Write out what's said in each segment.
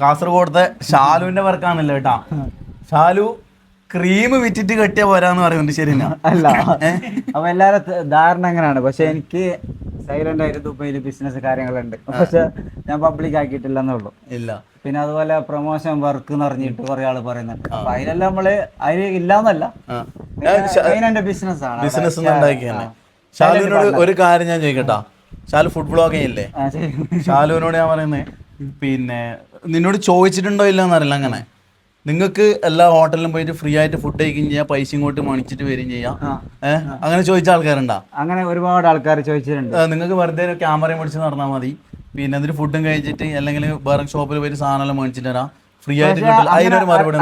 കാസർഗോഡത്തെ ഷാലുവിന്റെ വർക്കാണല്ലോ കേട്ടാ. ഷാലു ക്രീം വിറ്റിട്ട് കെട്ടിയ പോരാന്ന് പറയുന്നുണ്ട്. ശരി അല്ല, അപ്പൊ എല്ലാരും ധാരണ അങ്ങനെയാണ്. പക്ഷെ എനിക്ക് സൈലന്റ് ആയിട്ട് ദുബൈയിൽ ബിസിനസ് കാര്യങ്ങളുണ്ട്. പക്ഷെ ഞാൻ പബ്ലിക് ആക്കിയിട്ടില്ലെന്നേ ഉള്ളൂ. ഇല്ല. പിന്നെ അതുപോലെ പ്രൊമോഷൻ വർക്ക് എന്ന് പറഞ്ഞിട്ട് കുറെ ആള് പറയുന്നുണ്ട്. അപ്പൊ അതിലെല്ലാം നമ്മള് അതിൽ ഇല്ലാന്നല്ല, എന്റെ ബിസിനസ് ആണ്. ബിസിനസ് ഉണ്ടാക്കിയാണ്. ഷാലുവിനോട് ഒരു കാര്യം ഞാൻ ചോദിക്കട്ടാ. ഷാലു ഫുഡ് ബ്ലോഗിങ് ഇല്ലേ? ഷാലുവിനോട് ഞാൻ പറയുന്നത്, പിന്നെ നിന്നോട് ചോദിച്ചിട്ടുണ്ടോ ഇല്ലെന്നറിയില്ല. അങ്ങനെ നിങ്ങൾക്ക് എല്ലാ ഹോട്ടലിലും പോയിട്ട് ഫ്രീ ആയിട്ട് ഫുഡ് കഴിക്കുകയും ചെയ്യാം, പൈസ ഇങ്ങോട്ട് മണിച്ചിട്ട് വരികയും ചെയ്യാം. അങ്ങനെ ചോദിച്ച ആൾക്കാരുണ്ടാ? അങ്ങനെ ഒരുപാട് ആൾക്കാർ ചോദിച്ചിട്ടുണ്ട്. നിങ്ങൾക്ക് വെറുതെ ക്യാമറയും പിടിച്ച് നടന്നാൽ മതി, പിന്നെ അതിന് ഫുഡും കഴിച്ചിട്ട് അല്ലെങ്കിൽ വേറെ ഷോപ്പിൽ പോയിട്ട് സാധനം മേടിച്ചിട്ട് തരാം, ഫ്രീ ആയിട്ട് കിട്ടില്ല.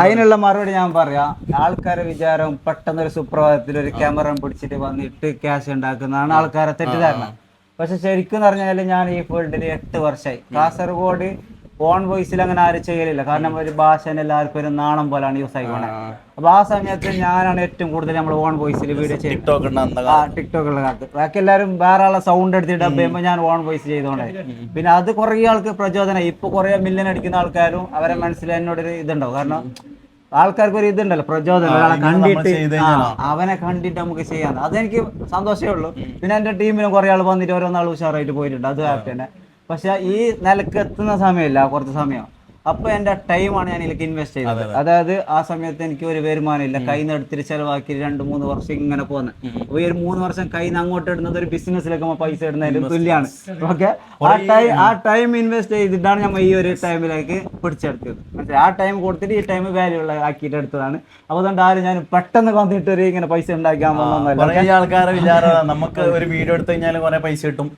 അതിനുള്ള മറുപടി ഞാൻ പറയാം. ആൾക്കാരെ വിചാരം പെട്ടെന്ന് ഒരു സുപ്രഭാതത്തിൽ ഒരു ക്യാമറ പിടിച്ചിട്ട് വന്നിട്ട് ക്യാഷ് ഉണ്ടാക്കുന്നതാണ് ആൾക്കാരെ തെറ്റിദ്ധാരണ. പക്ഷെ ശരിക്കും പറഞ്ഞാൽ ഞാൻ ഈ ഫീൽഡിൽ 8 വർഷമായി. കാസർഗോഡ് ഓൺ വോയിസിൽ അങ്ങനെ ആരും ചെയ്യലില്ല. കാരണം ഒരു ഭാഷ എല്ലാവർക്കും ഒരു നാണം പോലാണ് യൂസ് ആയിക്കോണേ. അപ്പൊ ആ സമയത്ത് ഞാനാണ് ഏറ്റവും കൂടുതൽ നമ്മൾ ഓൺ വോയിസിൽ വീഡിയോ ചെയ്യുന്നത്. ടിക്ടോക്കുള്ള കാലത്ത് ബാക്കി എല്ലാവരും വേറെ ആളെ സൗണ്ട് എടുത്തിട്ട് ഡബ് ചെയ്യുമ്പോൾ ഞാൻ ഓൺ വോയിസ് ചെയ്തോണ്ടേ. പിന്നെ അത് കുറെ ആൾക്ക് പ്രചോദനം. ഇപ്പൊ കുറെ മില്യൺ അടിക്കുന്ന ആൾക്കാരും അവരെ മനസ്സിൽ എന്നോടൊരു ഇതുണ്ടാവും. കാരണം ആൾക്കാർക്ക് ഒരു ഇതുണ്ടല്ലോ, പ്രചോദനം. ഒരാളെ കണ്ടിട്ട് അവനെ കണ്ടിട്ട് നമുക്ക് ചെയ്യാൻ, അതെനിക്ക് സന്തോഷമേ ഉള്ളൂ. പിന്നെ എന്റെ ടീമിലും കുറെ ആൾ വന്നിട്ട് ഓരോന്നാൾ ഉഷാറായിട്ട് പോയിട്ടുണ്ട്. അത് ഹാപ്പി തന്നെ. പക്ഷെ ഈ നിലക്ക് എത്തുന്ന സമയമില്ല, കുറച്ച് സമയം. അപ്പൊ എന്റെ ടൈമാണ് ഞാൻ ഇതിലേക്ക് ഇൻവെസ്റ്റ് ചെയ്തത്. അതായത് ആ സമയത്ത് എനിക്ക് ഒരു വരുമാനം ഇല്ല. കയ്യിൽ നിന്ന് എടുത്തിട്ട് ചെലവാക്കി 2-3 വർഷം ഇങ്ങനെ പോകുന്നത്. അപ്പൊ ഈ ഒരു 3 വർഷം കയ്യിൽ നിന്ന് അങ്ങോട്ട് ഇടുന്നത് ഒരു ബിസിനസ്സിലേക്ക് പൈസ ഇടുന്നതിലും തുല്യമാണ്. ഓക്കെ, ആ ടൈം ഇൻവെസ്റ്റ് ചെയ്തിട്ടാണ് നമ്മൾ ഈ ഒരു ടൈമിലേക്ക് പിടിച്ചെടുത്തത്. മനസ്സിലായി? ആ ടൈം കൊടുത്തിട്ട് ഈ ടൈം വാല്യൂ ഉള്ള ആക്കിയിട്ട് എടുത്തതാണ്. അപ്പൊ അതുകൊണ്ട് ആരും ഞാൻ പെട്ടെന്ന് വന്നിട്ട് ഒരു ഇങ്ങനെ പൈസ ഉണ്ടാക്കാൻ പോകുന്നൊന്നുമല്ല. ആൾക്കാരെ വിചാരം നമുക്ക് ഒരു വീഡിയോ എടുത്തു കഴിഞ്ഞാൽ കുറെ പൈസ കിട്ടും,